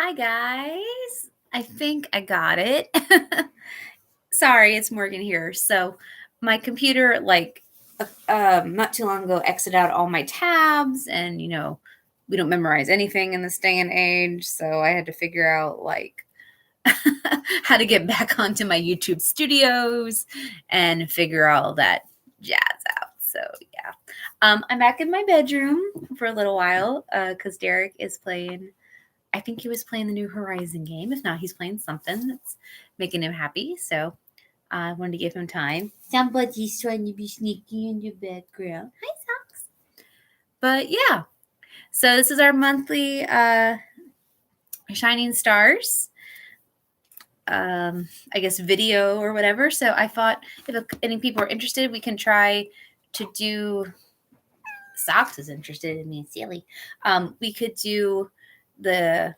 Hi, guys. I think I got it. Sorry, it's Morgan here. So, my computer, not too long ago, exited out all my tabs, and we don't memorize anything in this day and age. So, I had to figure out how to get back onto my YouTube studios and figure all that jazz out. So, yeah. I'm back in my bedroom for a little while because Derek is playing. I think he was playing the new Horizon game. If not, he's playing something that's making him happy. So I wanted to give him time. Somebody's trying to be sneaky in the background. Hi, Socks. But yeah, so this is our monthly Shining Stars, I guess, video or whatever. So I thought if any people are interested, we can try to do. Socks is interested in me, silly. We could do the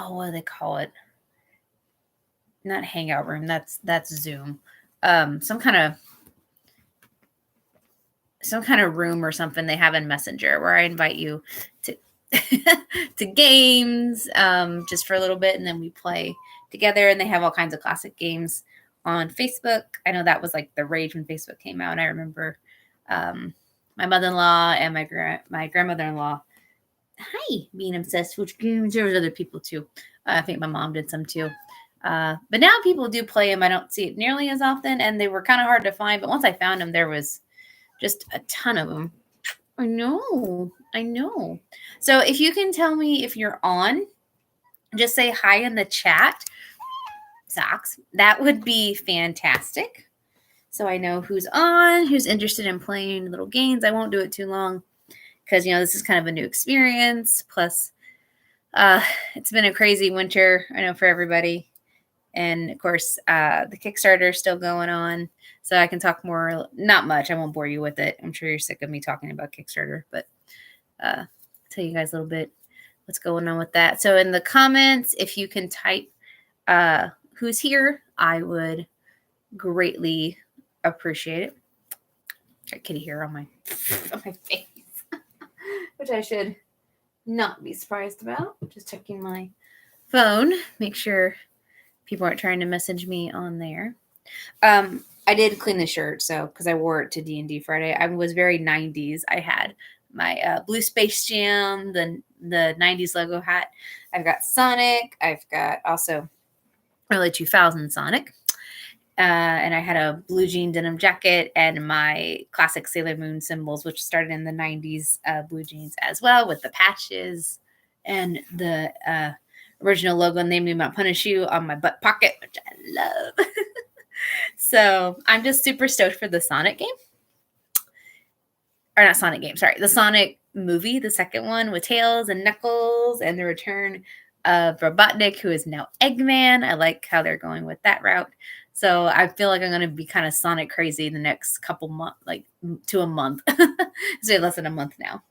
what do they call it? Not hangout room. That's Zoom. Some kind of room or something they have in Messenger where I invite you to to games just for a little bit, and then we play together. And they have all kinds of classic games on Facebook. I know that was like the rage when Facebook came out. And I remember my mother-in-law and my grandmother-in-law being obsessed with games. There was other people too. I think my mom did some too. But now people do play them. I don't see it nearly as often, and they were kind of hard to find. But once I found them, there was just a ton of them. I know. So if you can tell me if you're on, just say hi in the chat. Socks. That would be fantastic. So I know who's on, who's interested in playing little games. I won't do it too long because, this is kind of a new experience. Plus, it's been a crazy winter, I know, for everybody. And of course, the Kickstarter is still going on. So I can talk more, not much. I won't bore you with it. I'm sure you're sick of me talking about Kickstarter, but tell you guys a little bit what's going on with that. So in the comments, if you can type who's here, I would greatly appreciate it. Got kitty hair on my face, which I should not be surprised about. Just checking my phone, make sure people aren't trying to message me on there. I did clean the shirt, so because I wore it to D&D Friday. I was very 90s. I had my blue Space Jam, the 90s logo hat. I've got Sonic. I've got also early 2000 Sonic. And I had a blue jean denim jacket and my classic Sailor Moon symbols, which started in the 90s blue jeans as well, with the patches and the original logo named me Mount Punishu on my butt pocket, which I love. So I'm just super stoked for the Sonic game. Or not Sonic game, sorry. The Sonic movie, the second one with Tails and Knuckles, and the return of Robotnik, who is now Eggman. I like how they're going with that route. So I feel like I'm going to be kind of Sonic crazy the next couple months, like to a month. So less than a month now.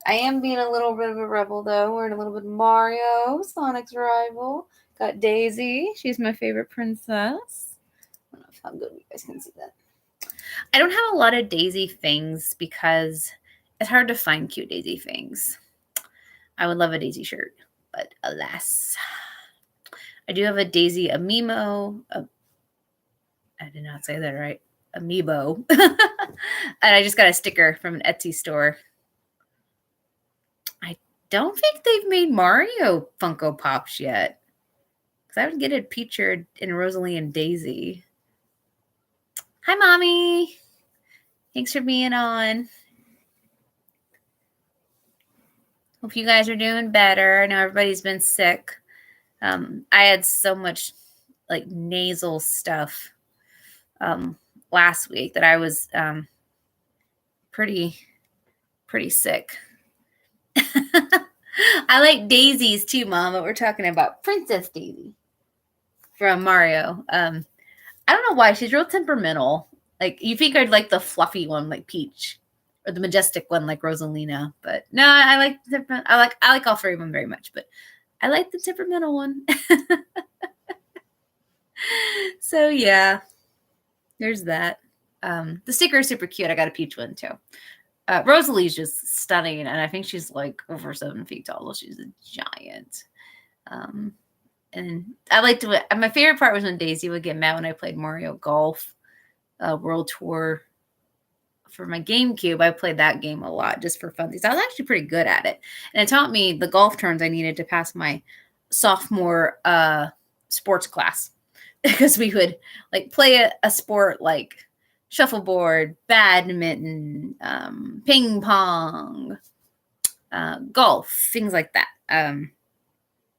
I am being a little bit of a rebel, though. We're in a little bit of Mario, Sonic's rival. Got Daisy. She's my favorite princess. I don't know how good you guys can see that. I don't have a lot of Daisy things because it's hard to find cute Daisy things. I would love a Daisy shirt, but alas. I do have a Daisy Amiibo. I did not say that right. Amiibo. And I just got a sticker from an Etsy store. I don't think they've made Mario Funko Pops yet. Because I would get it featured in Rosalie and Daisy. Hi, Mommy. Thanks for being on. Hope you guys are doing better. I know everybody's been sick. I had so much nasal stuff last week that I was pretty sick. I like daisies too, Mom, but we're talking about Princess Daisy from Mario. I don't know why she's real temperamental. Like you think I'd like the fluffy one like Peach, or the majestic one like Rosalina, but no, I like I like all three of them very much, but I like the temperamental one. So yeah, there's that. The sticker is super cute. I got a Peach one too. Rosalie's just stunning, and I think she's like over 7 feet tall. She's a giant. And I liked my favorite part was when Daisy would get mad when I played Mario Golf World Tour for my GameCube. I played that game a lot just for fun because I was actually pretty good at it, and it taught me the golf turns I needed to pass my sophomore sports class because we would like play a sport like shuffleboard, badminton, ping pong, golf, things like that.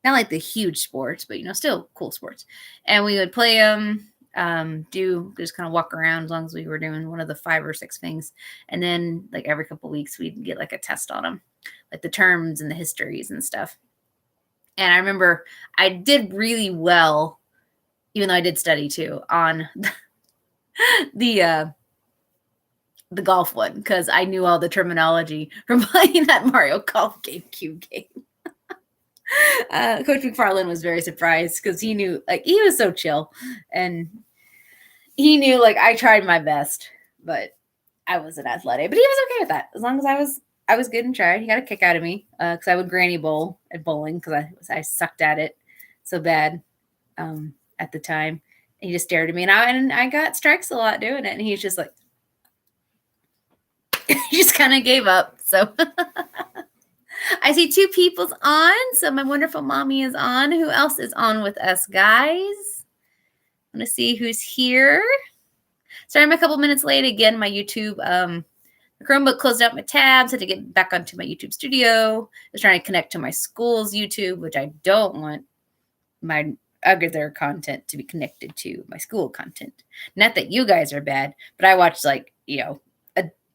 Not like the huge sports, but still cool sports. And we would play them, just kind of walk around as long as we were doing one of the 5 or 6 things. And then like every couple of weeks, we'd get like a test on them, like the terms and the histories and stuff. And I remember I did really well, even though I did study too, on the golf one because I knew all the terminology from playing that Mario Golf GameCube game. Coach McFarland was very surprised because he knew, like, he was so chill, and he knew, like, I tried my best, but I wasn't athletic. But he was okay with that as long as I was good and tried. He got a kick out of me because I would granny bowl at bowling because I sucked at it so bad at the time. And he just stared at me, and I got strikes a lot doing it, and he's just like, he just kind of gave up. So. I see 2 people's on. So my wonderful mommy is on. Who else is on with us, guys? I'm going to see who's here. Sorry, I'm a couple minutes late. Again, my YouTube, the Chromebook closed out my tabs. Had to get back onto my YouTube studio. I was trying to connect to my school's YouTube, which I don't want my other content to be connected to my school content. Not that you guys are bad, but I watch like,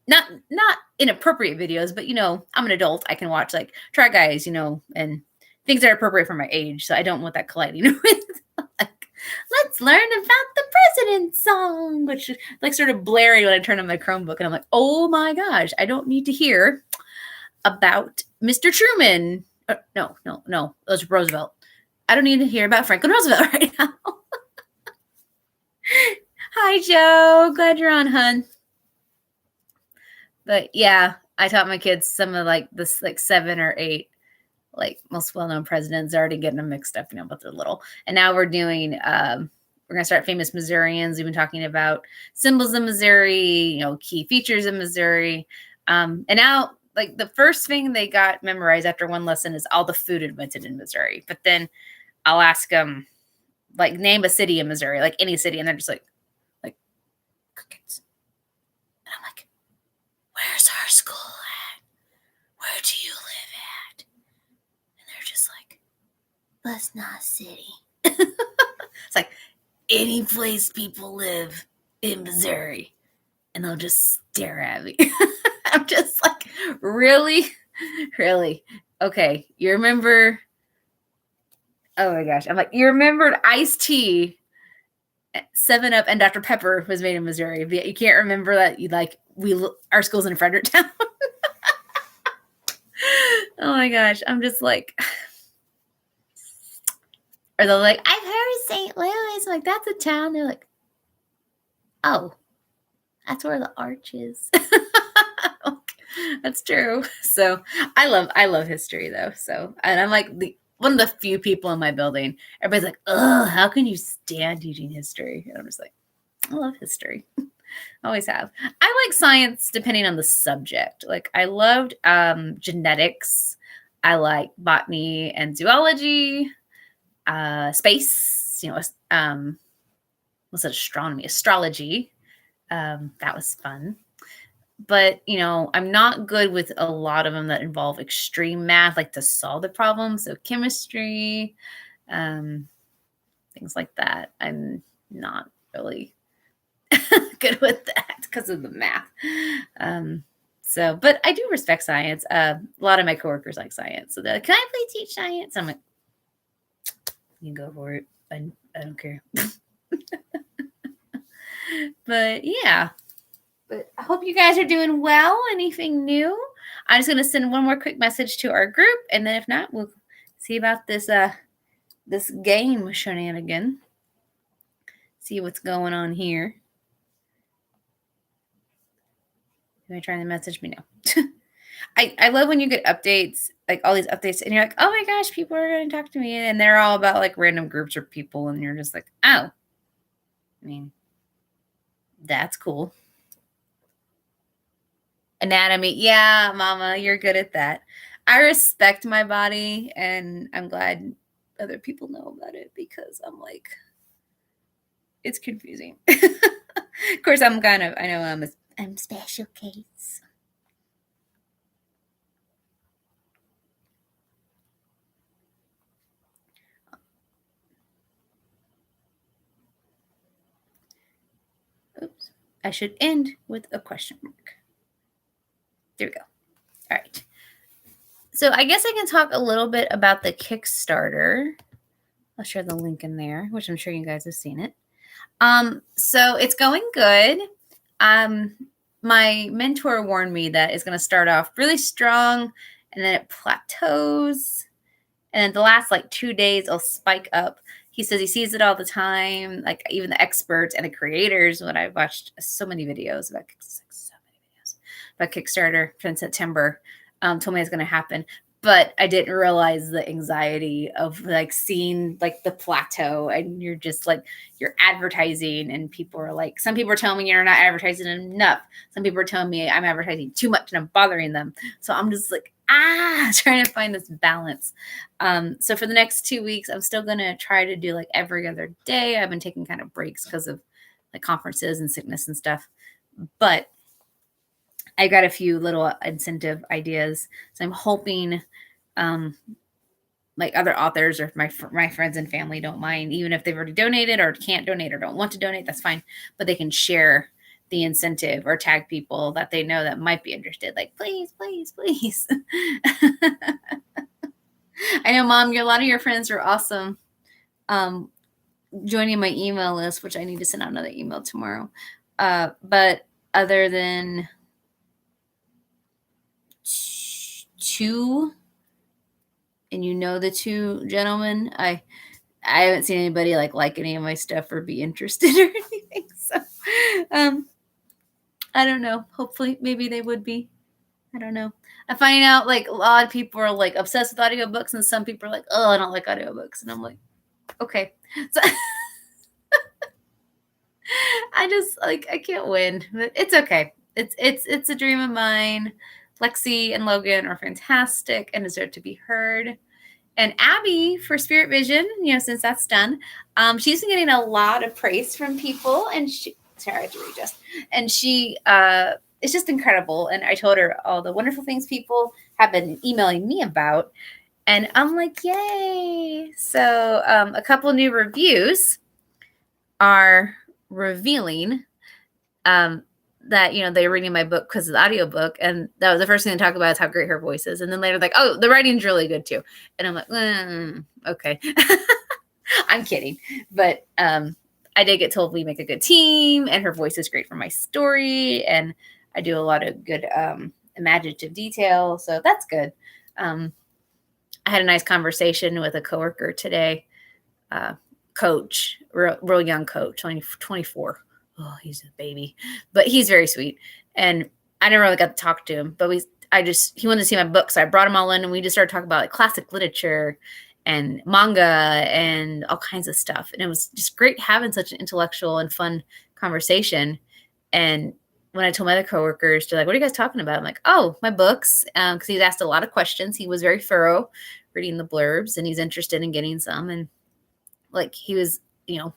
not inappropriate videos, but I'm an adult. I can watch like Try Guys, and things that are appropriate for my age. So I don't want that colliding with like, let's learn about the president's song, which is like sort of blaring when I turn on my Chromebook, and I'm like, oh my gosh, I don't need to hear about Mr. Truman. No, it was Roosevelt. I don't need to hear about Franklin Roosevelt right now. Hi, Joe. Glad you're on, hun. But yeah, I taught my kids some of like this, like 7 or 8, like most well-known presidents. Already getting them mixed up, but they're little. And now we're doing, we're going to start famous Missourians. We've been talking about symbols of Missouri, key features of Missouri. And now like the first thing they got memorized after one lesson is all the food invented in Missouri. But then I'll ask them, like, name a city in Missouri, like any city. And they're just like crickets. And I'm like, where's our school at? Where do you live at? And they're just like, that's not a city. It's like any place people live in Missouri. And they'll just stare at me. I'm just like, really? Really? Okay. You remember? Oh my gosh. I'm like, you remembered iced tea, 7-Up, and Dr. Pepper was made in Missouri. But you can't remember that our school's in Fredericktown. Oh my gosh. I'm just like, or they're like, I've heard of St. Louis. I'm like, that's a town. They're like, oh, that's where the arch is. That's true. So I love history though. So, and I'm like one of the few people in my building. Everybody's like, oh, how can you stand teaching history? And I'm just like, I love history. Always have. I like science depending on the subject. Like I loved genetics. I like botany and zoology, space, what's it, astronomy, astrology. That was fun. But, I'm not good with a lot of them that involve extreme math, like to solve the problem. So chemistry, things like that. I'm not really good with that because of the math. But I do respect science. A lot of my coworkers like science. So they're like, can I please teach science? I'm like, you can go for it. I don't care. But yeah. But I hope you guys are doing well. Anything new? I'm just going to send one more quick message to our group. And then if not, we'll see about this game shenanigan. See what's going on here. You want to try to message me now? I love when you get updates, like all these updates, and you're like, oh my gosh, people are going to talk to me, and they're all about like random groups or people, and you're just like, oh, I mean, that's cool. Anatomy, yeah, mama, you're good at that. I respect my body, and I'm glad other people know about it because I'm like, it's confusing. Of course, I know I'm special case. Oops. I should end with a question mark. There we go. All right. So I guess I can talk a little bit about the Kickstarter. I'll share the link in there, which I'm sure you guys have seen it. So it's going good. My mentor warned me that it's going to start off really strong and then it plateaus. And then the last like 2 days, it'll spike up. He says he sees it all the time. Like even the experts and the creators, when I've watched so many videos about Kickstarter from September, told me it's going to happen. But I didn't realize the anxiety of like seeing like the plateau, and you're just like you're advertising, and people are like, some people are telling me you're not advertising enough. Some people are telling me I'm advertising too much and I'm bothering them. So I'm just like trying to find this balance. So for the next 2 weeks, I'm still gonna try to do like every other day. I've been taking kind of breaks because of like conferences and sickness and stuff, but I got a few little incentive ideas. So I'm hoping like other authors or my friends and family don't mind, even if they've already donated or can't donate or don't want to donate, that's fine. But they can share the incentive or tag people that they know that might be interested. Like, please, please, please. I know, Mom, a lot of your friends are awesome. Joining my email list, which I need to send out another email tomorrow. But other than two, and you know the two gentlemen, I haven't seen anybody like any of my stuff or be interested or anything. So I don't know. Hopefully maybe they would be. I don't know. I find out like a lot of people are like obsessed with audiobooks, and some people are like, oh, I don't like audiobooks. And I'm like, okay. So I just like I can't win. But it's okay. It's a dream of mine. Lexi and Logan are fantastic and deserve to be heard. And Abby for Spirit Vision, since that's done, she's been getting a lot of praise from people, and sorry, I have to readjust. And she it's just incredible. And I told her all the wonderful things people have been emailing me about, and I'm like, yay! So a couple new reviews are revealing that they're reading my book because of the audiobook, and that was the first thing to talk about is how great her voice is, and then later like, oh, the writing's really good too, and I'm like, okay. I'm kidding, but I did get told we make a good team, and her voice is great for my story, and I do a lot of good imaginative detail, so that's good. I had a nice conversation with a coworker today, coach, real young coach, 24. Oh, he's a baby, but he's very sweet. And I never really got to talk to him, but he wanted to see my book. So I brought him all in, and we just started talking about like classic literature and manga and all kinds of stuff. And it was just great having such an intellectual and fun conversation. And when I told my other coworkers, they're like, what are you guys talking about? I'm like, oh, my books. Cause he's asked a lot of questions. He was very thorough reading the blurbs, and he's interested in getting some. And like, he was,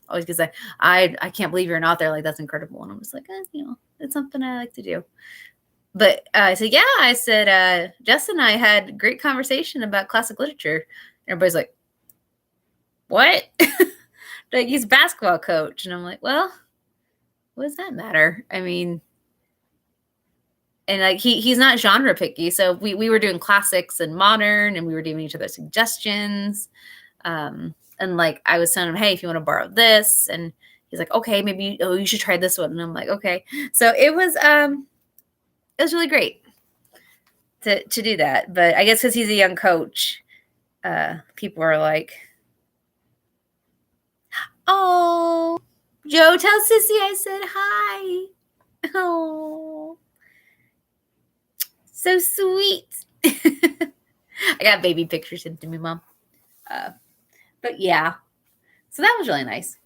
always gonna say, I can't believe you're an author. Like, that's incredible. And I was like, it's something I like to do. But I said, yeah, Justin and I had a great conversation about classic literature. Everybody's like, what? Like, he's a basketball coach. And I'm like, well, what does that matter? I mean, and like, he's not genre picky. So we were doing classics and modern, and we were giving each other suggestions. And like, I was telling him, hey, if you want to borrow this, and he's like, okay, maybe, you should try this one. And I'm like, okay. So it was really great to do that. But I guess because he's a young coach, people are like, oh, Joe, tell Sissy I said hi. Oh. So sweet. I got baby pictures sent to me, Mom. But yeah, so that was really nice.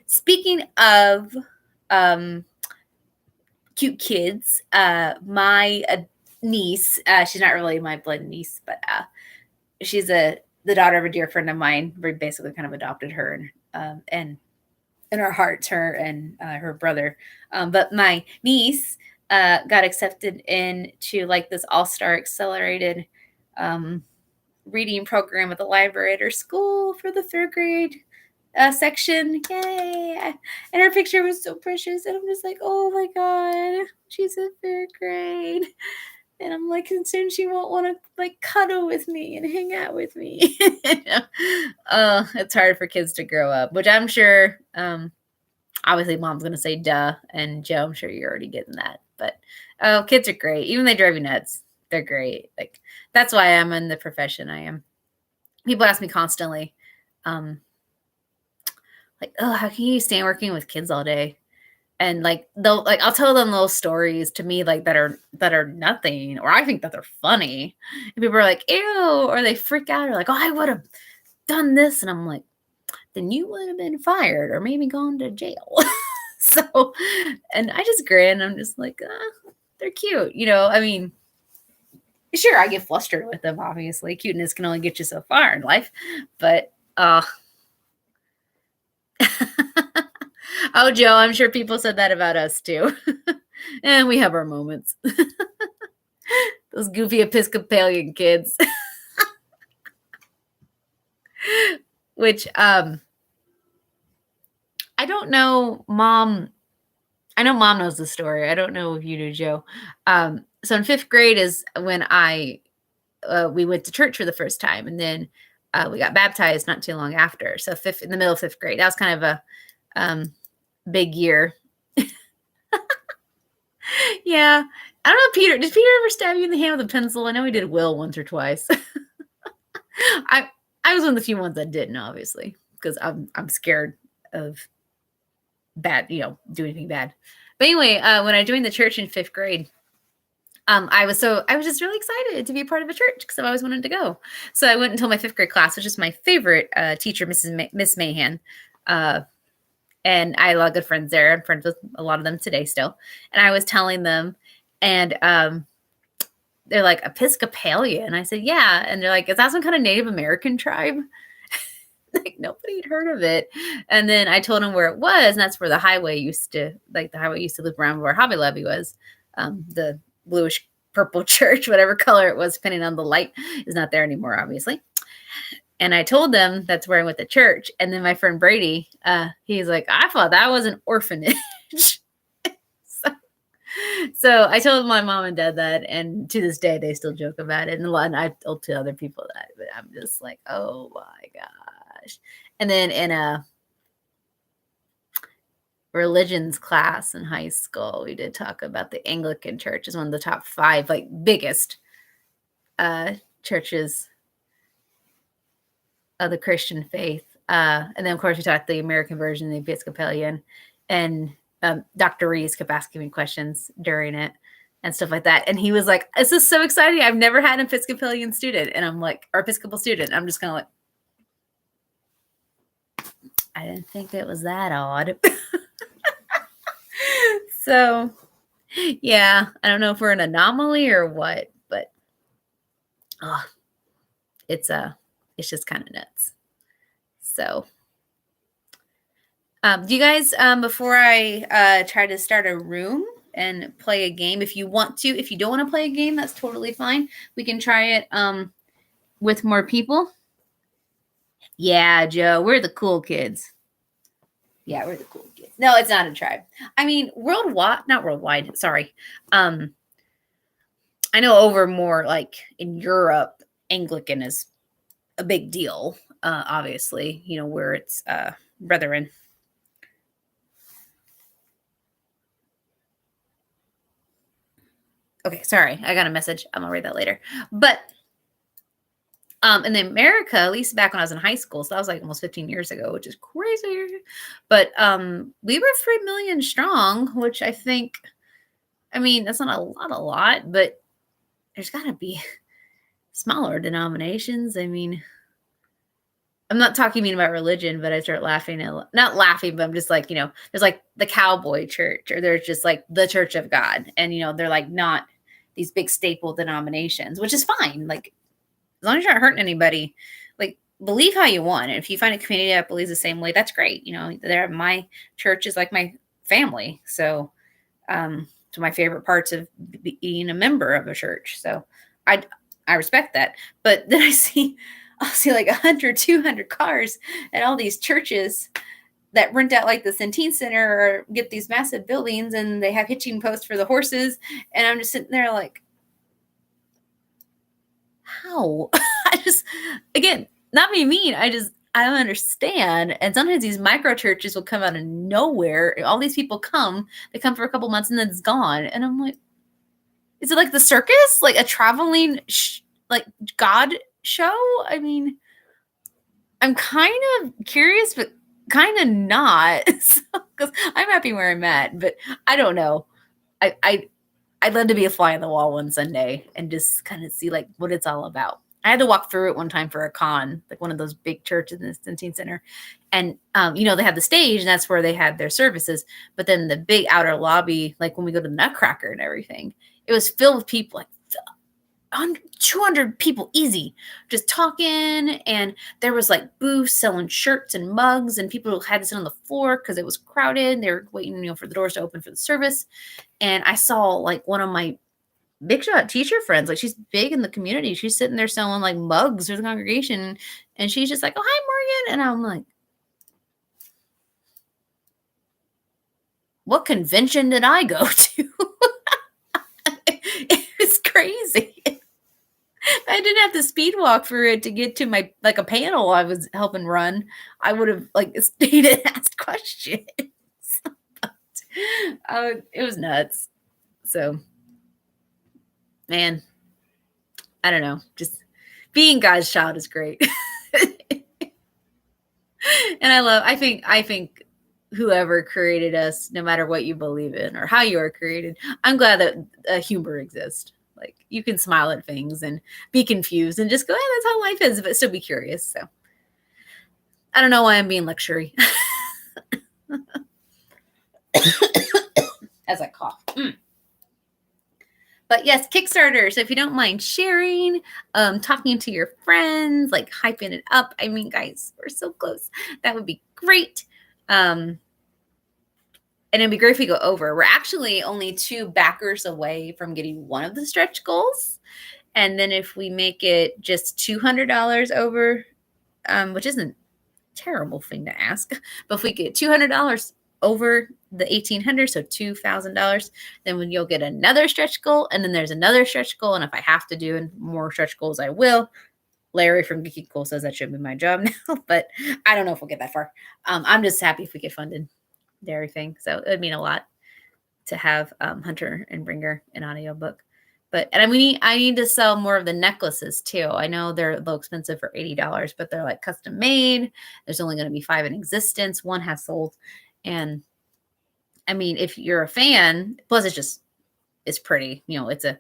Speaking of cute kids, my niece, she's not really my blood niece, but she's the daughter of a dear friend of mine. We basically kind of adopted her, and in our hearts, her and her brother. But my niece got accepted into like this all-star accelerated reading program at the library at her school for the third grade section. Yay! And her picture was so precious, and I'm just like, oh my god, she's in third grade. And I'm like, and soon she won't want to like cuddle with me and hang out with me. It's hard for kids to grow up, which I'm sure. Obviously, Mom's gonna say duh, and Joe, I'm sure you're already getting that. But oh, kids are great. Even they drive you nuts. They're great. Like that's why I'm in the profession I am. People ask me constantly, like, oh, how can you stand working with kids all day? And like they'll like I'll tell them little stories to me like that are nothing, or I think that they're funny. And people are like, ew, or they freak out, or like, oh, I would have done this. And I'm like, then you would have been fired or maybe gone to jail. So, and I just grin. I'm just like, they're cute. I mean, sure, I get flustered with them, obviously. Cuteness can only get you so far in life. But, oh, Joe, I'm sure people said that about us too. And we have our moments. Those goofy Episcopalian kids. Which, I don't know, Mom. I know Mom knows the story. I don't know if you do, Joe. So in 5th grade is when we went to church for the first time, and then we got baptized not too long after. So in the middle of 5th grade, that was kind of a big year. Yeah, I don't know, Peter. Did Peter ever stab you in the hand with a pencil? I know he did Will once or twice. I was one of the few ones that didn't, obviously, because I'm scared of bad, do anything bad. But anyway, when I joined the church in 5th grade, I was just really excited to be a part of a church because I always wanted to go. So I went until my 5th grade class, which is my favorite teacher, Miss Mahan. And I had a lot of good friends there. I'm friends with a lot of them today still. And I was telling them, and they're like, Episcopalian. And I said, yeah. And they're like, is that some kind of Native American tribe? Like nobody had heard of it. And then I told them where it was, and that's where the highway used to loop around where Hobby Lobby was. The bluish purple church, whatever color it was, depending on the light, is not there anymore, obviously. And I told them that's where I went to church. And then my friend Brady, he's like, I thought that was an orphanage. So I told my mom and dad that, and to this day they still joke about it. And I've told to other people that, but I'm just like, oh my gosh. And then in a religions class in high school, we did talk about the Anglican Church as one of the top 5 like biggest churches of the Christian faith. And then of course we talked the American version, the Episcopalian, and Dr. Reese kept asking me questions during it and stuff like that. And he was like, this is so exciting. I've never had an Episcopalian student. And I'm like, or Episcopal student. I'm just kind of like, I didn't think it was that odd. So, yeah, I don't know if we're an anomaly or what, but it's just kind of nuts. So, do you guys, before I try to start a room and play a game, if you want to, if you don't want to play a game, that's totally fine. We can try it with more people. Yeah, Joe, we're the cool kids. Yeah, we're the cool kids. No, it's not a tribe. I mean, not worldwide. Sorry. I know over more like in Europe, Anglican is a big deal. Obviously, where it's brethren. Okay, sorry, I got a message. I'm gonna read that later. But in America, at least back when I was in high school, so that was like almost 15 years ago, which is crazy. But we were 3 million strong, which I think, I mean, that's not a lot, but there's got to be smaller denominations. I mean, I'm not talking mean about religion, but I start laughing not laughing, but I'm just like, there's like the cowboy church, or there's just like the Church of God. And, they're like not these big staple denominations, which is fine. Like, as long as you're not hurting anybody, like, believe how you want. And if you find a community that believes the same way, that's great. My church is like my family. So, it's my favorite parts of being a member of a church. So I respect that. But then I'll see like 100, 200 cars at all these churches that rent out like the Centene Center or get these massive buildings, and they have hitching posts for the horses. And I'm just sitting there like, how? Again, not being mean. I don't understand. And sometimes these micro churches will come out of nowhere. All these people they come for a couple months and then it's gone. And I'm like, is it like the circus? Like a traveling like God show? I mean, I'm kind of curious, but kind of not. Because I'm happy where I'm at, but I don't know. I'd love to be a fly on the wall one Sunday and just kind of see like what it's all about. I had to walk through it one time for a con, like one of those big churches in the Centene Center. And, they had the stage and that's where they had their services. But then the big outer lobby, like when we go to the Nutcracker and everything, it was filled with people, like 200 people easy, just talking. And there was like booths selling shirts and mugs, and people had to sit on the floor because it was crowded. They were waiting, for the doors to open for the service. And I saw like one of my big shot teacher friends, like she's big in the community. She's sitting there selling like mugs for the congregation. And she's just like, "Oh, hi, Morgan." And I'm like, what convention did I go to? It was crazy. I didn't have to speed walk for it to get to my, like a panel I was helping run. I would have like stayed and asked questions. It was nuts. So, man, I don't know. Just being God's child is great. And I think whoever created us, no matter what you believe in or how you are created, I'm glad that humor exists. Like you can smile at things and be confused and just go, "Hey, that's how life is," but still be curious. So I don't know why I'm being lectury. As I cough. But yes, Kickstarter. So if you don't mind sharing, talking to your friends, like hyping it up. I mean, guys, we're so close. That would be great. And it'd be great if we go over. We're actually only 2 backers away from getting one of the stretch goals. And then if we make it just $200 over, which isn't a terrible thing to ask, but if we get $200 over the 1,800, so $2,000, then when you'll get another stretch goal, and then there's another stretch goal. And if I have to do more stretch goals, I will. Larry from Geeky Cool says that should be my job now, but I don't know if we'll get that far. I'm just happy if we get funded to everything. So it would mean a lot to have Hunter and Bringer an audiobook. I need to sell more of the necklaces too. I know they're a little expensive for $80, but they're like custom made. There's only going to be 5 in existence. 1 has sold. And I mean, if you're a fan, plus it's pretty, it's a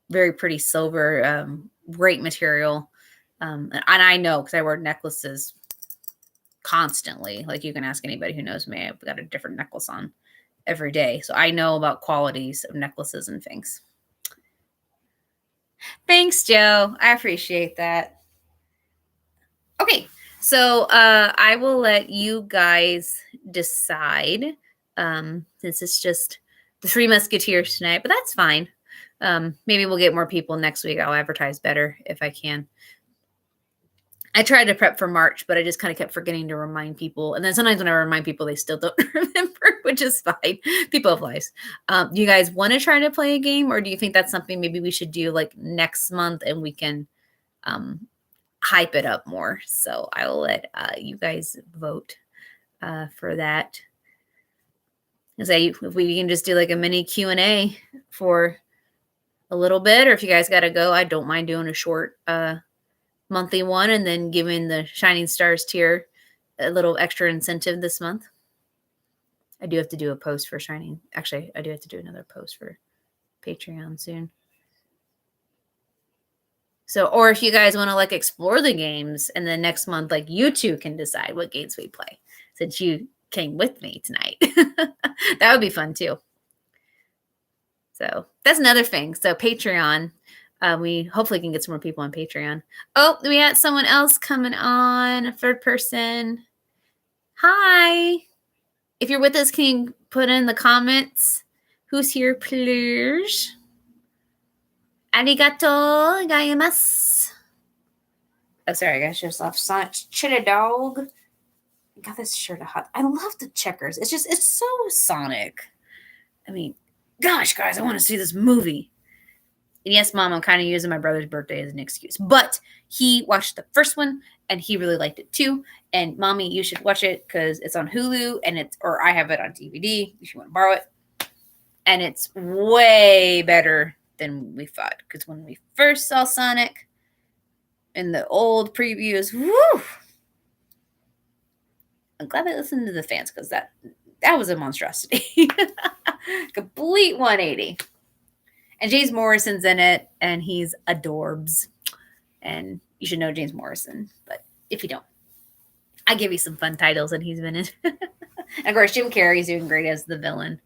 very pretty silver, great material. And I know because I wear necklaces constantly. Like you can ask anybody who knows me. I've got a different necklace on every day. So I know about qualities of necklaces and things. Thanks, Joe. I appreciate that. Okay. So I will let you guys decide, since it's just the 3 Musketeers tonight, but that's fine. Maybe we'll get more people next week. I'll advertise better if I can. I tried to prep for March, but I just kind of kept forgetting to remind people. And then sometimes when I remind people, they still don't remember, which is fine. People have lives. Do you guys want to try to play a game, or do you think that's something maybe we should do like next month and we can hype it up more? So I will let you guys vote for that. If we can just do like a mini Q&A for a little bit, or if you guys got to go, I don't mind doing a short monthly one and then giving the Shining Stars tier a little extra incentive this month. I do have to do a post for Shining. Actually, I do have to do another post for Patreon soon. So, or if you guys want to like explore the games and then next month, like you two can decide what games we play since you came with me tonight. That would be fun too. So that's another thing. So Patreon, we hopefully can get some more people on Patreon. Oh, we had someone else coming on, a third person. Hi. If you're with us, can you put in the comments who's here, please? Arigato gozaimasu. Oh, sorry, guys. Just left Sonic Chili Dog. Got this shirt hot. I love the checkers. It's so Sonic. I mean, gosh, guys, I want to see this movie. And yes, Mom, I'm kind of using my brother's birthday as an excuse. But he watched the first one and he really liked it too. And Mommy, you should watch it because it's on Hulu or I have it on DVD if you want to borrow it. And it's way better than we thought. Because when we first saw Sonic in the old previews, woo! I'm glad I listened to the fans because that was a monstrosity. Complete 180. And James Morrison's in it, and he's adorbs. And you should know James Morrison, but if you don't, I give you some fun titles that he's been in. And of course, Jim Carrey's doing great as the villain.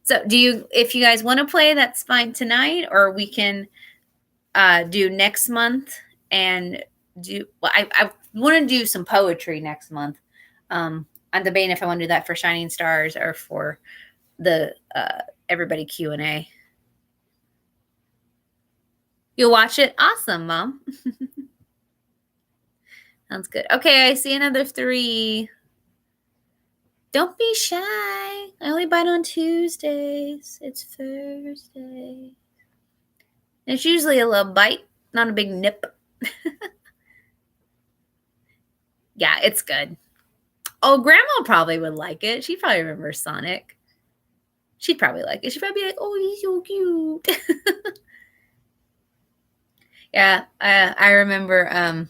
So, if you guys want to play, that's fine tonight, or we can do next month and do. Well, I want to do some poetry next month. I'm debating if I want to do that for Shining Stars or for the everybody Q&A. You'll watch it? Awesome, Mom. Sounds good. Okay, I see another 3. Don't be shy. I only bite on Tuesdays. It's Thursday. It's usually a little bite, not a big nip. Yeah, it's good. Oh, Grandma probably would like it. She probably remembers Sonic. She'd probably like it. She'd probably be like, oh, he's so cute. Yeah, I remember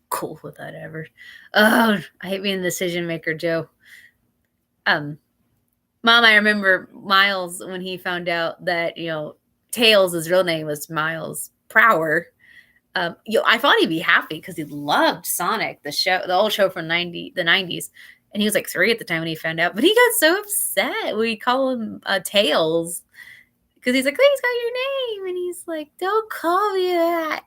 cool without ever. Oh, I hate being the decision maker, Joe. Mom, I remember Miles when he found out that, Tails, his real name was Miles Prower. I thought he'd be happy because he loved Sonic, the old show from the 90s. And he was like 3 at the time when he found out. But he got so upset when we call him Tails. Because he's like, he's got your name. And he's like, don't call me that.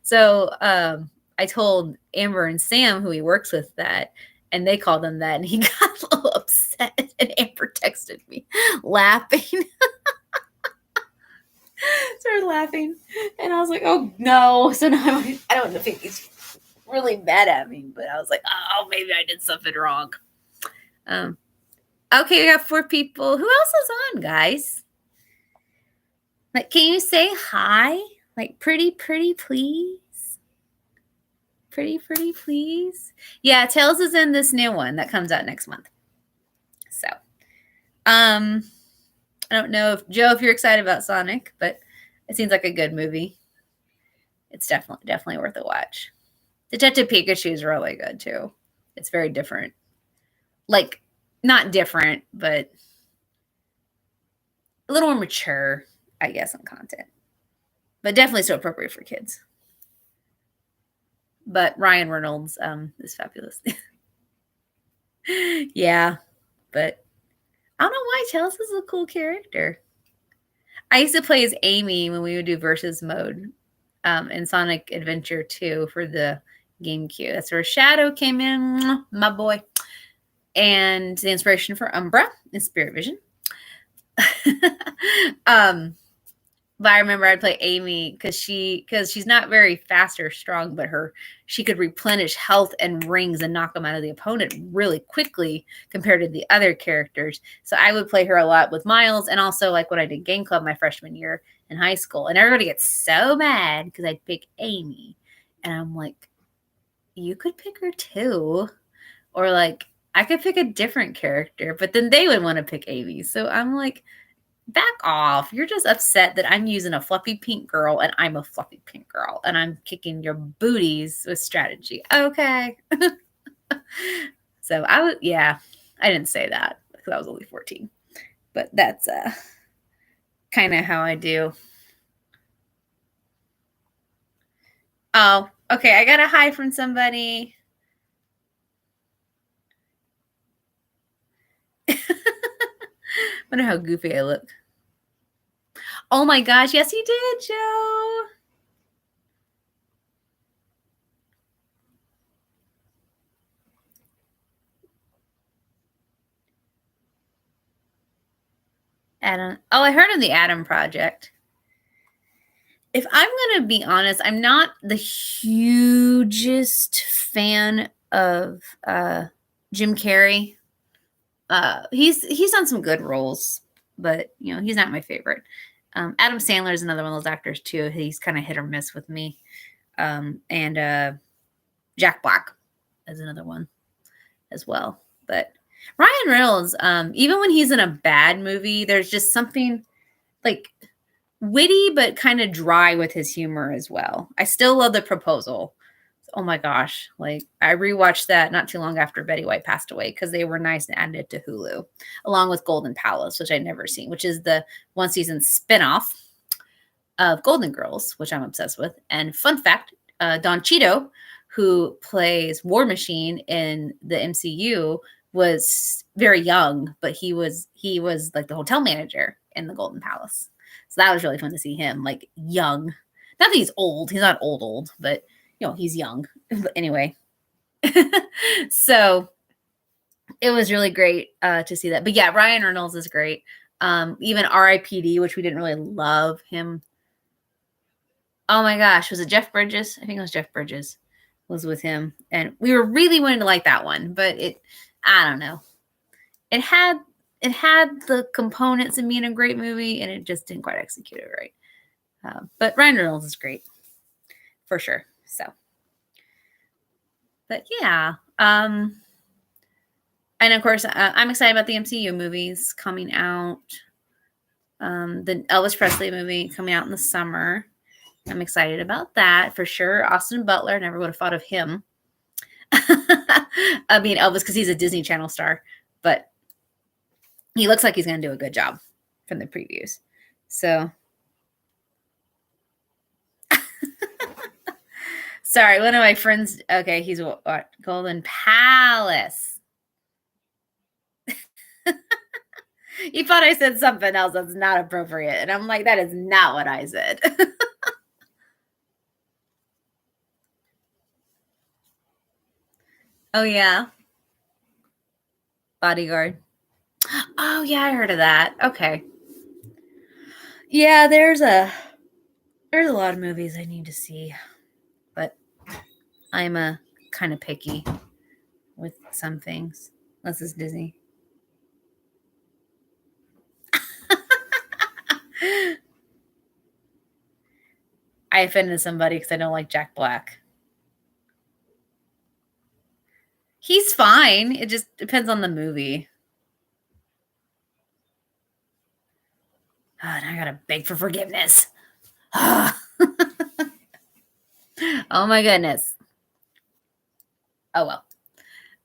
So I told Amber and Sam, who he works with, that. And they called him that. And he got a little upset. And Amber texted me laughing. Started laughing. And I was like, oh, no. So now I don't think he's really mad at me. But I was like, oh, maybe I did something wrong. Okay, we got 4 people. Who else is on, guys? Like, can you say hi? Like, pretty, please? Pretty, please? Yeah, Tails is in this new one that comes out next month. So, I don't know if you're excited about Sonic, but it seems like a good movie. It's definitely worth a watch. Detective Pikachu is really good too. It's very different. Like, not different, but a little more mature, I guess, on content. But definitely so appropriate for kids. But Ryan Reynolds is fabulous. Yeah, but I don't know why Tails is a cool character. I used to play as Amy when we would do versus mode in Sonic Adventure 2 for the GameCube. That's where Shadow came in, my boy. And the inspiration for Umbra in Spirit Vision. But I remember I'd play Amy because she's not very fast or strong, but she could replenish health and rings and knock them out of the opponent really quickly compared to the other characters. So I would play her a lot with Miles, and also like when I did Game Club my freshman year in high school, and everybody gets so mad because I'd pick Amy, and I'm like, you could pick her too, or like I could pick a different character, but then they would want to pick Amy. So I'm like, back off. You're just upset that I'm using a fluffy pink girl and I'm a fluffy pink girl and I'm kicking your booties with strategy. Okay. So I didn't say that because I was only 14, but that's kind of how I do. Oh, okay. I got to hide from somebody. Wonder how goofy I look. Oh my gosh. Yes, he did, Joe. Adam. Oh, I heard of the Adam Project. If I'm going to be honest, I'm not the hugest fan of Jim Carrey. He's done some good roles, but he's not my favorite. Adam Sandler is another one of those actors too. He's kind of hit or miss with me. And Jack Black is another one as well. But Ryan Reynolds, even when he's in a bad movie, there's just something like witty but kind of dry with his humor as well. I still love The Proposal. Oh my gosh. Like I rewatched that not too long after Betty White passed away because they were nice and added it to Hulu, along with Golden Palace, which I'd never seen, which is the one season spinoff of Golden Girls, which I'm obsessed with. And fun fact, Don Cheadle, who plays War Machine in the MCU, was very young, but he was like the hotel manager in the Golden Palace. So that was really fun to see him like young. Not that he's old. He's not old, but he's young. But anyway. So it was really great to see that. But yeah, Ryan Reynolds is great. Even R.I.P.D., which we didn't really love him. Oh my gosh, was it Jeff Bridges? I think it was Jeff Bridges was with him. And we were really wanting to like that one, but I don't know. It had the components of being a great movie, and it just didn't quite execute it right. But Ryan Reynolds is great for sure. So, but yeah, and of course, I'm excited about the MCU movies coming out. The Elvis Presley movie coming out in the summer. I'm excited about that for sure. Austin Butler, never would have thought of him. I mean, Elvis, because he's a Disney Channel star, but he looks like he's going to do a good job from the previews. So, sorry, one of my friends. Okay, he's what? Golden Palace. He thought I said something else that's not appropriate, and I'm like, that is not what I said. Oh yeah, Bodyguard. Oh yeah, I heard of that. Okay. Yeah, there's a lot of movies I need to see, but I'm a kind of picky with some things. Unless it's Disney. I offended somebody because I don't like Jack Black. He's fine. It just depends on the movie. Oh, and I gotta beg for forgiveness. Oh my goodness. Oh well.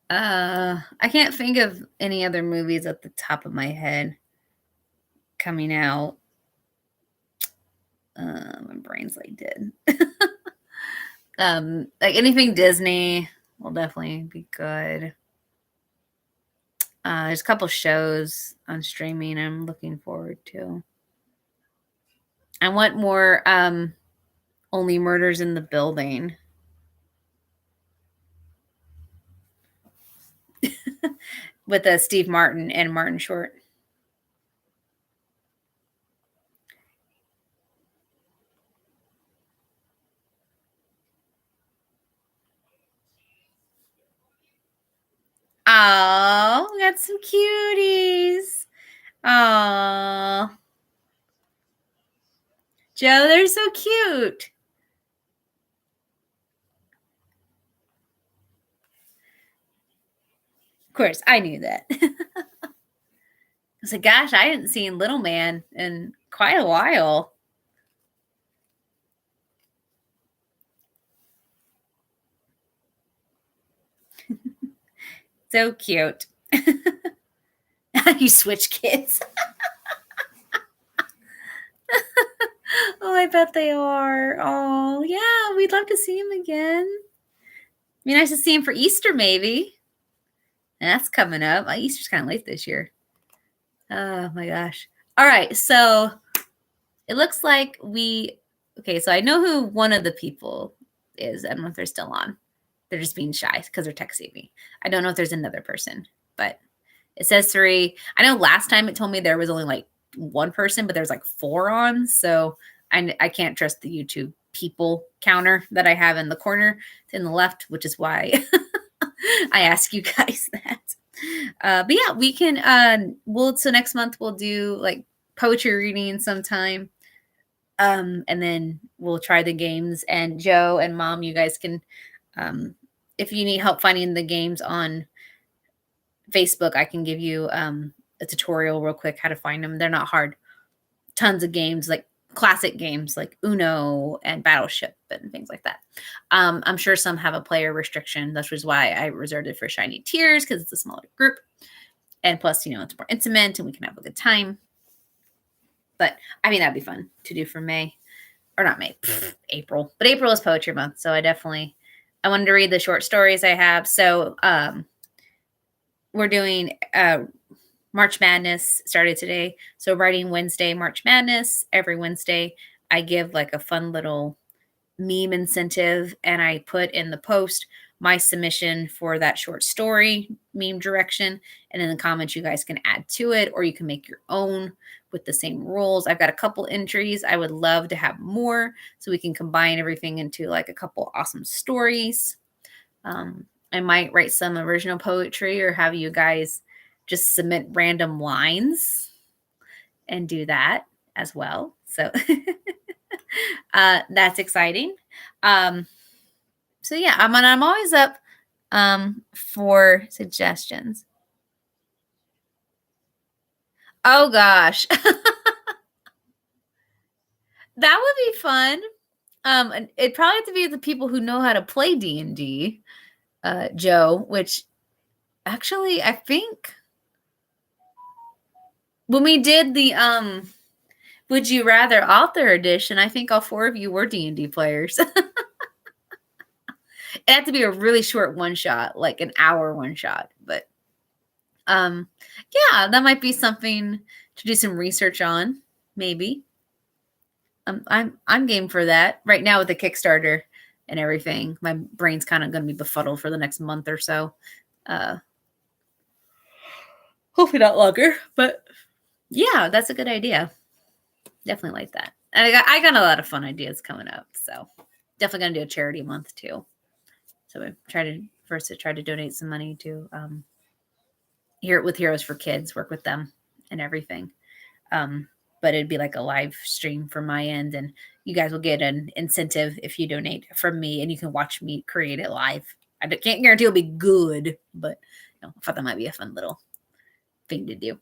I can't think of any other movies at the top of my head coming out. My brain's like dead. Like anything Disney will definitely be good. There's a couple shows on streaming I'm looking forward to. I want more Only Murders in the Building. With Steve Martin and Martin Short. Oh, we got some cuties. Oh, Joe, they're so cute. Of course, I knew that. I was like, gosh, I hadn't seen Little Man in quite a while. So cute. You switch kids. Oh, bet they are. Oh, yeah, we'd love to see him again. Be nice to see him for Easter, maybe. And that's coming up. Easter's kind of late this year. Oh my gosh. All right, so it looks like okay, so I know who one of the people is. I don't know if they're still on. They're just being shy because they're texting me. I don't know if there's another person, but it says 3. I know last time it told me there was only like 1 person, but there's like 4 on. So I can't trust the YouTube people counter that I have in the corner in the left, which is why I ask you guys that. But yeah, we can, so next month we'll do like poetry reading sometime. And then we'll try the games, and Joe and Mom, you guys can, if you need help finding the games on Facebook, I can give you a tutorial real quick how to find them. They're not hard. Tons of games, like classic games like Uno and Battleship and things like that. I'm sure some have a player restriction. That's just why I reserved it for Shiny Tears, because it's a smaller group. And plus, it's more intimate and we can have a good time. But I mean, that'd be fun to do for May. Or not May, April. But April is Poetry Month, so I wanted to read the short stories I have. So we're doing March Madness started today. So writing Wednesday, March Madness. Every Wednesday, I give like a fun little meme incentive, and I put in the post my submission for that short story meme direction. And in the comments, you guys can add to it, or you can make your own with the same rules. I've got a couple entries. I would love to have more so we can combine everything into like a couple awesome stories. I might write some original poetry or have you guys just submit random lines and do that as well. So that's exciting. So yeah, I'm always up for suggestions. Oh gosh. That would be fun. And it'd probably have to be the people who know how to play D&D, Joe, which actually I think when we did the Would You Rather author edition, I think all 4 of you were D&D players. It had to be a really short one shot, like an hour one shot. But yeah, that might be something to do some research on, maybe. I'm game for that. Right now with the Kickstarter and everything, my brain's kind of going to be befuddled for the next month or so. Hopefully not longer, but yeah, that's a good idea. Definitely like that. And I got a lot of fun ideas coming up, so definitely going to do a charity month too. So we try to donate some money to with Heroes for Kids, work with them and everything. But it'd be like a live stream from my end, and you guys will get an incentive if you donate from me, and you can watch me create it live. I can't guarantee it'll be good, but I thought that might be a fun little thing to do.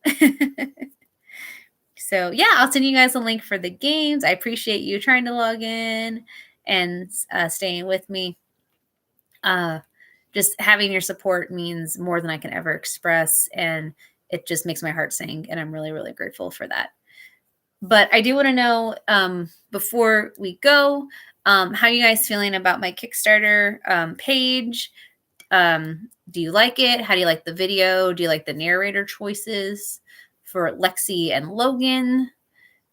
So yeah, I'll send you guys a link for the games. I appreciate you trying to log in and staying with me. Just having your support means more than I can ever express, and it just makes my heart sing, and I'm really, really grateful for that. But I do want to know, before we go, how you guys feeling about my Kickstarter page? Do you like it? How do you like the video? Do you like the narrator choices for Lexi and Logan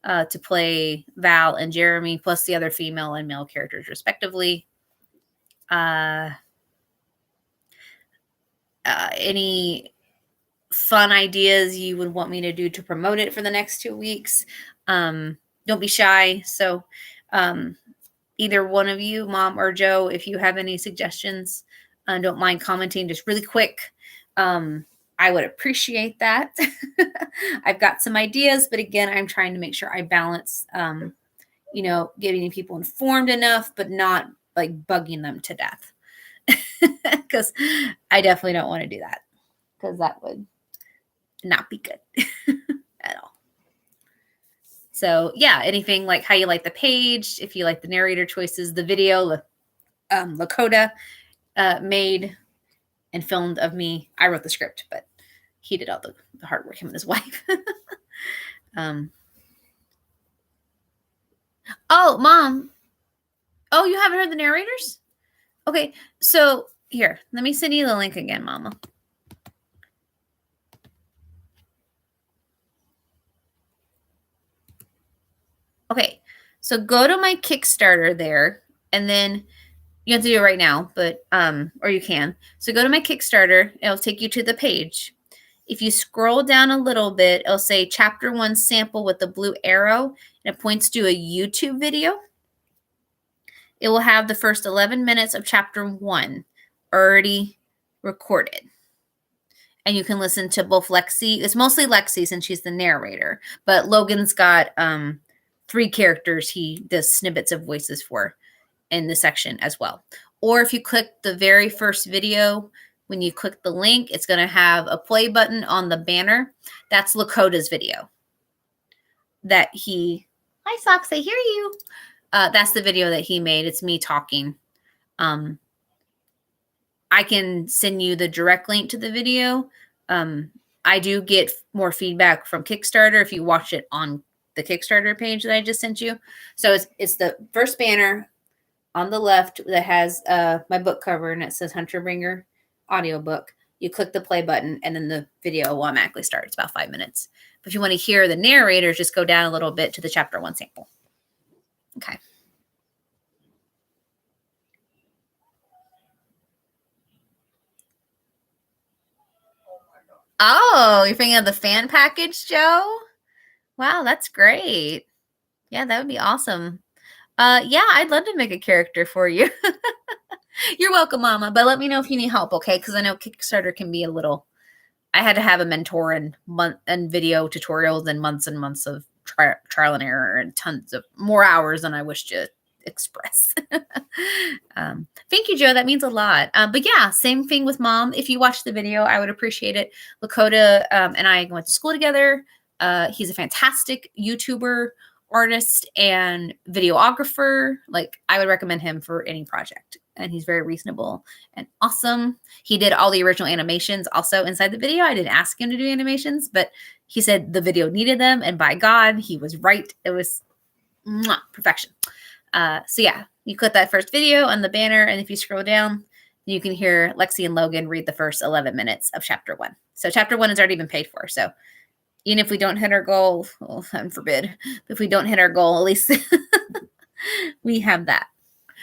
to play Val and Jeremy, plus the other female and male characters respectively? Any fun ideas you would want me to do to promote it for the next 2 weeks? Don't be shy. So either one of you, Mom or Joe, if you have any suggestions, don't mind commenting just really quick. I would appreciate that. I've got some ideas, but again, I'm trying to make sure I balance, getting people informed enough, but not like bugging them to death. Because I definitely don't want to do that, because that would not be good at all. So yeah, anything like how you like the page, if you like the narrator choices, the video, Lakota made and filmed of me. I wrote the script, but he did all the hard work, him and his wife. Oh, Mom. Oh, you haven't heard the narrators? Okay, so here, let me send you the link again, Mama. Okay, so go to my Kickstarter there, and then you have to do it right now, but or you can. So go to my Kickstarter, it'll take you to the page. If you scroll down a little bit, it'll say chapter 1 sample with the blue arrow, and it points to a YouTube video. It will have the first 11 minutes of chapter 1 already recorded. And you can listen to both Lexi. It's mostly Lexi since she's the narrator, but Logan's got 3 characters he does snippets of voices for in the section as well. Or if you click the very first video, when you click the link, it's going to have a play button on the banner. That's Lakota's video that he, hi Socks, I hear you. That's the video that he made. It's me talking. I can send you the direct link to the video. I do get more feedback from Kickstarter if you watch it on the Kickstarter page that I just sent you. So it's the first banner on the left that has my book cover, and it says Hunterbringer audiobook. You click the play button, and then the video will automatically start. It's about 5 minutes. But if you want to hear the narrator, just go down a little bit to the chapter 1 sample. Okay. Oh, you're thinking of the fan package, Joe? Wow, that's great. Yeah, that would be awesome. Yeah, I'd love to make a character for you. You're welcome, Mama. But let me know if you need help, okay? Because I know Kickstarter can be a little. I had to have a mentor and video tutorials and months of trial and error and tons of more hours than I wish to express. Thank you, Joe. That means a lot. But yeah, same thing with Mom. If you watch the video, I would appreciate it. Lakota and I went to school together. He's a fantastic YouTuber, artist, and videographer. Like, I would recommend him for any project. And he's very reasonable and awesome. He did all the original animations also inside the video. I didn't ask him to do animations, but he said the video needed them. And by God, he was right. It was perfection. So yeah, you click that first video on the banner, and if you scroll down, you can hear Lexi and Logan read the first 11 minutes of chapter 1. So chapter 1 has already been paid for. So even if we don't hit our goal, well, heaven forbid, if we don't hit our goal, at least we have that.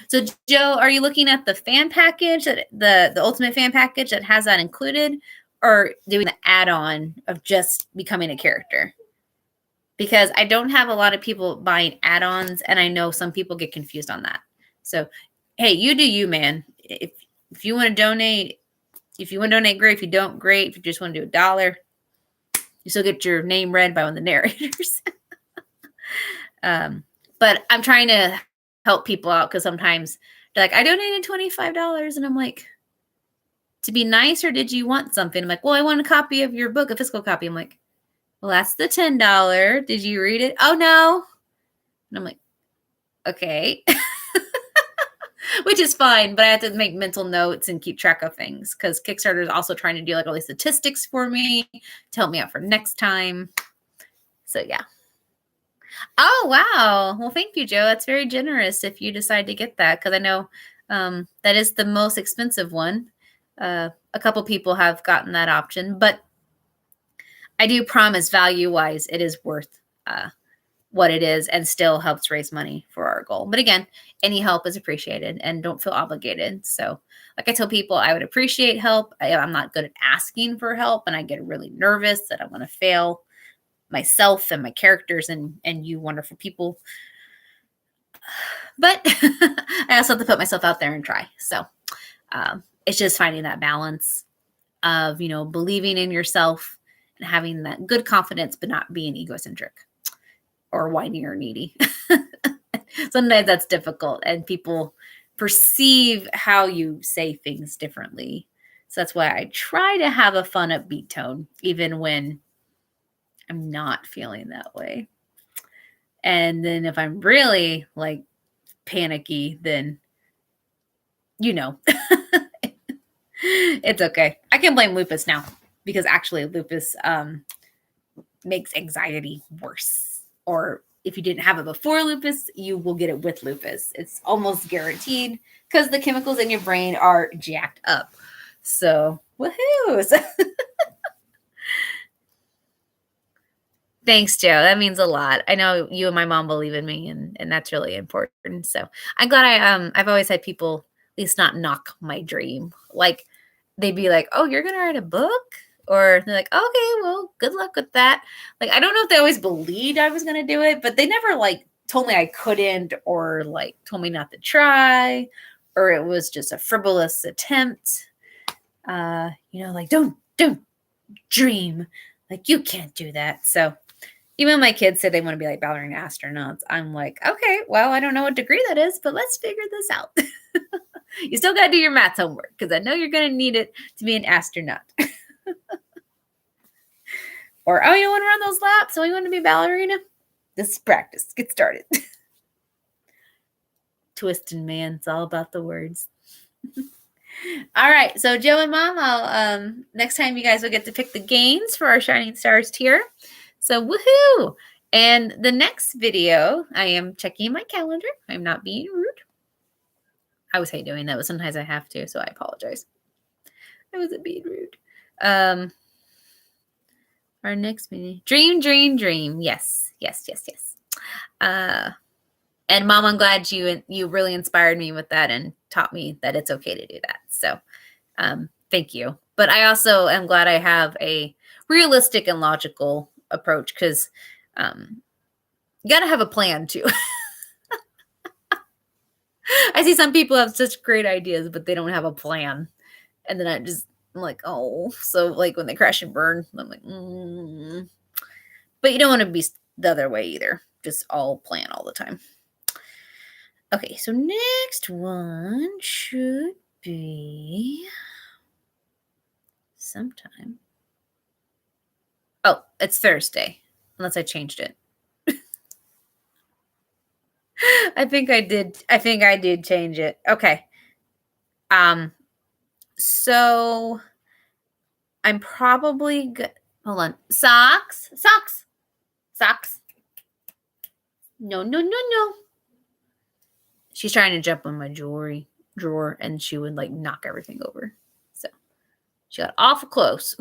So Joe, are you looking at the fan package, the ultimate fan package that has that included, or doing the add-on of just becoming a character? Because I don't have a lot of people buying add-ons, and I know some people get confused on that. So, hey, you do you, man. If you want to donate, great. If you don't, great. If you just want to do $1, you still get your name read by one of the narrators. But I'm trying to help people out because sometimes they're like, I donated $25, and I'm like, to be nice, or did you want something? I'm like, well, I want a copy of your book, a physical copy. I'm like, well, that's the $10. Did you read it? Oh, no. And I'm like, okay. Which is fine, but I have to make mental notes and keep track of things because Kickstarter is also trying to do like all these statistics for me to help me out for next time. So, yeah. Oh, wow. Well, thank you, Joe. That's very generous if you decide to get that, because I know that is the most expensive one. A couple people have gotten that option, but I do promise value-wise, it is worth what it is and still helps raise money for our goal. But again, any help is appreciated and don't feel obligated. So like I tell people, I would appreciate help. I'm not good at asking for help, and I get really nervous that I'm going to fail myself and my characters and you wonderful people. But I also have to put myself out there and try. So it's just finding that balance of, believing in yourself and having that good confidence, but not being egocentric or whiny or needy. Sometimes that's difficult, and people perceive how you say things differently. So that's why I try to have a fun, upbeat tone, even when I'm not feeling that way. And then if I'm really like panicky, then it's okay. I can blame lupus now, because actually lupus makes anxiety worse, or if you didn't have it before lupus, you will get it with lupus. It's almost guaranteed because the chemicals in your brain are jacked up. So, woohoo! Thanks, Joe. That means a lot. I know you and my mom believe in me, and that's really important. So I'm glad I've always had people at least not knock my dream. Like they'd be like, "Oh, you're gonna write a book," or they're like, "Okay, well, good luck with that." Like I don't know if they always believed I was gonna do it, but they never like told me I couldn't, or like told me not to try, or it was just a frivolous attempt. Like don't dream, like you can't do that. So even my kids say they want to be like ballerina astronauts. I'm like, okay, well, I don't know what degree that is, but let's figure this out. You still got to do your math homework because I know you're going to need it to be an astronaut. Or, oh, you want to run those laps? Oh, you want to be a ballerina? This is practice. Get started. Twisting, man. It's all about the words. All right. So, Joe and Mom, I'll next time you guys will get to pick the games for our Shining Stars tier. So woohoo! And the next video, I am checking my calendar. I'm not being rude. I always hate doing that, but sometimes I have to, so I apologize. I wasn't being rude. Our next video. Dream. Yes. And Mom, I'm glad you really inspired me with that and taught me that it's okay to do that. So thank you. But I also am glad I have a realistic and logical approach because you got to have a plan too. I see some people have such great ideas, but they don't have a plan. And then I'm like, oh, so like when they crash and burn, I'm like, But you don't want to be the other way either. Just all plan all the time. Okay, so next one should be sometime. Oh, it's Thursday, unless I changed it. I think I did change it. Okay. So I'm probably good. Hold on. Socks. No. She's trying to jump on my jewelry drawer and she would like knock everything over. So she got awful close.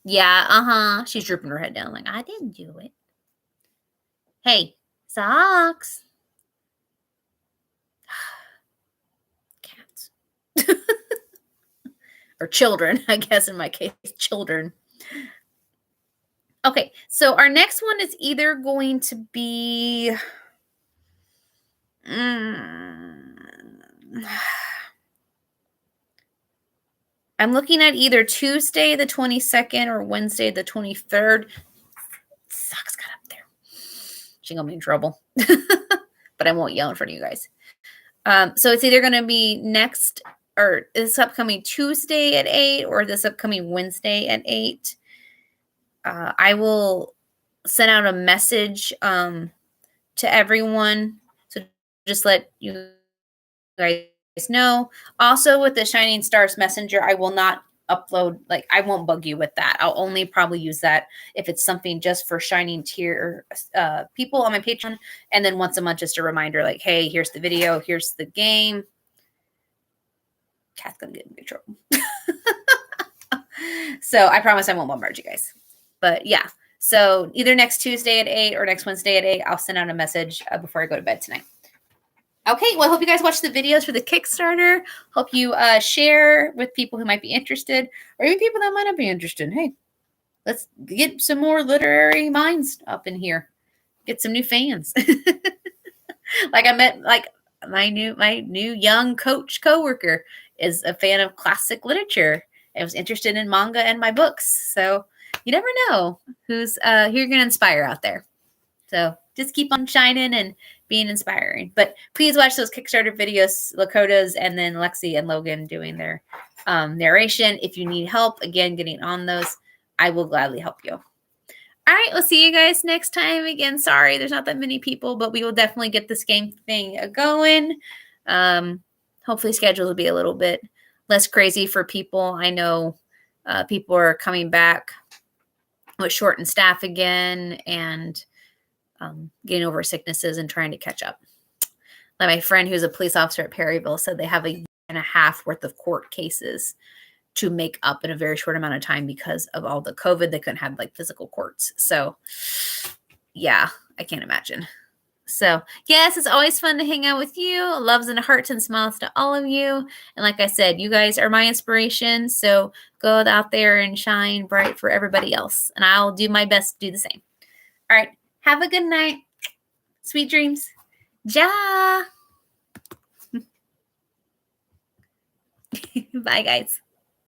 Yeah, She's drooping her head down like, I didn't do it. Hey, socks. Cats. Or children, I guess in my case, children. Okay, so our next one is either going to be... I'm looking at either Tuesday the 22nd or Wednesday the 23rd. Socks got up there. She gonna be in trouble. But I won't yell in front of you guys. So it's either going to be next or this upcoming Tuesday at 8 or this upcoming Wednesday at 8. I will send out a message to everyone. So just let you guys know. Also with the Shining Stars Messenger, I will not upload, like I won't bug you with that. I'll only probably use that if it's something just for Shining tier people on my Patreon. And then once a month, just a reminder like, hey, here's the video, here's the game. Cat's gonna get in big trouble. So I promise I won't bombard you guys. But yeah, so either next Tuesday at 8 or next Wednesday at 8, I'll send out a message before I go to bed tonight. Okay, well, I hope you guys watch the videos for the Kickstarter. Hope you share with people who might be interested, or even people that might not be interested. Hey, let's get some more literary minds up in here. Get some new fans. Like I met, like my new young coworker is a fan of classic literature and was interested in manga and my books. So you never know who's who you're gonna inspire out there. So just keep on shining and being inspiring. But please watch those Kickstarter videos, Lakota's and then Lexi and Logan doing their narration. If you need help, again, getting on those, I will gladly help you. All right, we'll see you guys next time. Again, sorry, there's not that many people, but we will definitely get this game thing going. Hopefully schedules will be a little bit less crazy for people. I know people are coming back with shortened staff again, and getting over sicknesses and trying to catch up. Like my friend who's a police officer at Perryville said they have a year and a half worth of court cases to make up in a very short amount of time because of all the COVID. They couldn't have like physical courts. So yeah, I can't imagine. So yes, it's always fun to hang out with you. Loves and hearts and smiles to all of you. And like I said, you guys are my inspiration. So go out there and shine bright for everybody else. And I'll do my best to do the same. All right. Have a good night. Sweet dreams. Ja. Bye, guys.